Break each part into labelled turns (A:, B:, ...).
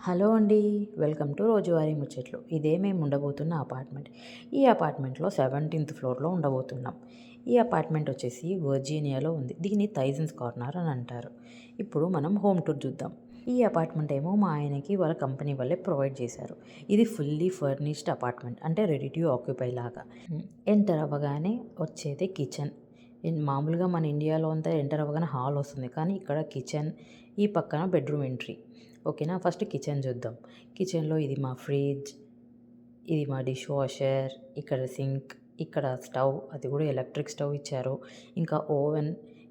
A: Hello అండి. Welcome to రోజువారీ ముచ్చట్లు. ఇదే మేము ఉండబోతున్న అపార్ట్మెంట్. ఈ అపార్ట్మెంట్లో 17th ఫ్లోర్లో ఉండబోతున్నాం. ఈ అపార్ట్మెంట్ వచ్చేసి వర్జీనియాలో ఉంది. దీన్ని థైజన్స్ కార్నర్ అని అంటారు. ఇప్పుడు మనం హోమ్ టూర్ చూద్దాం. ఈ అపార్ట్మెంట్ ఏమో మా ఆయనకి వాళ్ళ కంపెనీ వాళ్ళే ప్రొవైడ్ చేశారు. ఇది ఫుల్లీ ఫర్నిష్డ్ అపార్ట్మెంట్, అంటే రెడీ టు ఆక్యుపై లాగా. ఎంటర్ అవ్వగానే వచ్చేది కిచెన్. మామూలుగా మన ఇండియాలో అంతా ఎంటర్ అవ్వగానే హాల్ వస్తుంది, కానీ ఇక్కడ కిచెన్, ఈ పక్కన బెడ్రూమ్ ఎంట్రీ. ఓకేనా, ఫస్ట్ కిచెన్ చూద్దాం. కిచెన్లో ఇది మా ఫ్రిడ్జ్, ఇది మా డిష్ వాషర్, ఇక్కడ సింక్, ఇక్కడ స్టవ్, అది కూడా ఎలక్ట్రిక్ స్టవ్ ఇచ్చారు. ఇంకా ఓవెన్,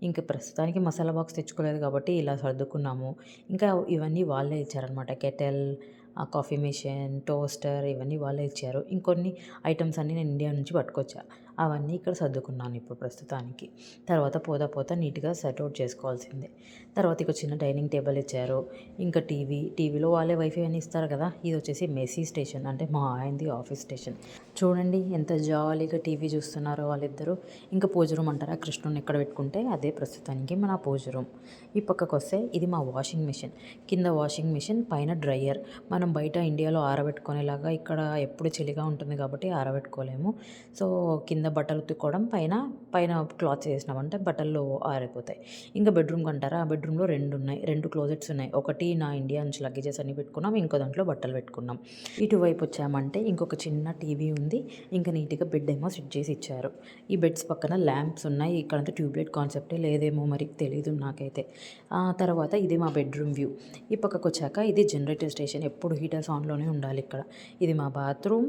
A: ఇంకా ప్రస్తుతానికి మసాలా బాక్స్ తెచ్చుకోలేదు కాబట్టి ఇలా సర్దుకున్నాము. ఇంకా ఇవన్నీ వాళ్ళే ఇచ్చారనమాట. కెటల్, కాఫీ మిషన్, టోస్టర్, ఇవన్నీ వాళ్ళే ఇచ్చారు. ఇంకొన్ని ఐటమ్స్ అన్నీ నేను ఇండియా నుంచి పట్టుకొచ్చా. అవన్నీ ఇక్కడ సర్దుకున్నాను ఇప్పుడు ప్రస్తుతానికి. తర్వాత పోతా నీట్గా సెట్అవుట్ చేసుకోవాల్సిందే. తర్వాత ఇక చిన్న డైనింగ్ టేబుల్ ఇచ్చారు. ఇంకా టీవీలో వాళ్ళే వైఫై అని ఇస్తారు కదా. ఇది వచ్చేసి మెస్సీ స్టేషన్, అంటే మా ఆయనది ఆఫీస్ స్టేషన్. చూడండి ఎంత జాలీగా టీవీ చూస్తున్నారో వాళ్ళిద్దరూ. ఇంకా పూజ రూమ్ అంటారా, కృష్ణుని ఎక్కడ పెట్టుకుంటే అదే ప్రస్తుతానికి మన పూజ రూమ్. ఈ పక్కకు వస్తే ఇది మా వాషింగ్ మిషన్. కింద వాషింగ్ మిషన్, పైన డ్రయర్. మనం బయట ఇండియాలో ఆరబెట్టుకునేలాగా ఇక్కడ ఎప్పుడు చలిగా ఉంటుంది కాబట్టి ఆరబెట్టుకోలేము. సో కింద బట్టలు ఉతుక్కోవడం, పైన క్లాత్స్ వేసినామంటే బట్టల్లో ఆరిపోతాయి. ఇంకా బెడ్రూమ్ అంటారా, ఆ బెడ్రూమ్లో రెండు క్లోజెట్స్ ఉన్నాయి. ఒకటి నా ఇండియా నుంచి లగేజెస్ అన్ని పెట్టుకున్నాం, ఇంకో దాంట్లో బట్టలు పెట్టుకున్నాం. ఇటువైపు వచ్చామంటే ఇంకొక చిన్న టీవీ ఉంది. ఇంకా నీట్గా బెడ్ ఏమో సెట్ చేసి ఇచ్చారు. ఈ బెడ్స్ పక్కన ల్యాంప్స్ ఉన్నాయి. ఇక్కడంతా ట్యూబ్లైట్ కాన్సెప్టే లేదేమో మరి తెలీదు నాకైతే. తర్వాత ఇది మా బెడ్రూమ్ వ్యూ. ఈ పక్కకు వచ్చాక ఇది జనరేటర్ స్టేషన్. ఎప్పుడు హీటర్స్ ఆన్లోనే ఉండాలి ఇక్కడ. ఇది మా బాత్రూమ్.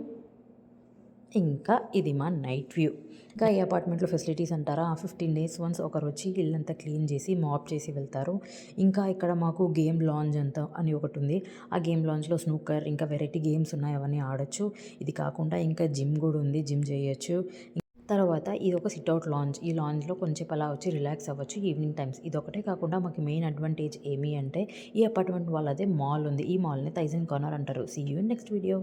A: ఇంకా ఇది మా నైట్ వ్యూ. ఇంకా ఈ అపార్ట్మెంట్లో ఫెసిలిటీస్ అంటారా, 15 days వన్స్ ఒకరు వచ్చి ఇల్లంతా క్లీన్ చేసి మాప్ చేసి వెళ్తారు. ఇంకా ఇక్కడ మాకు గేమ్ లాంజ్ అంతా అని ఒకటి ఉంది. ఆ గేమ్ లాంజ్లో స్నూకర్, ఇంకా వెరైటీ గేమ్స్ ఉన్నాయి, అవన్నీ ఆడొచ్చు. ఇది కాకుండా ఇంకా జిమ్ కూడా ఉంది, జిమ్ చేయొచ్చు. తర్వాత ఇది ఒక సిట్అవుట్ లాంజ్. ఈ లాంజ్లో కొంచెం అలా వచ్చి రిలాక్స్ అవ్వచ్చు ఈవినింగ్ టైమ్స్. ఇది ఒకటే కాకుండా మాకు మెయిన్ అడ్వాంటేజ్ ఏమి అంటే, ఈ అపార్ట్మెంట్ వాళ్ళదే మాల్ ఉంది. ఈ మాల్ని థైజన్ కార్నర్ అంటారు. See you in next video.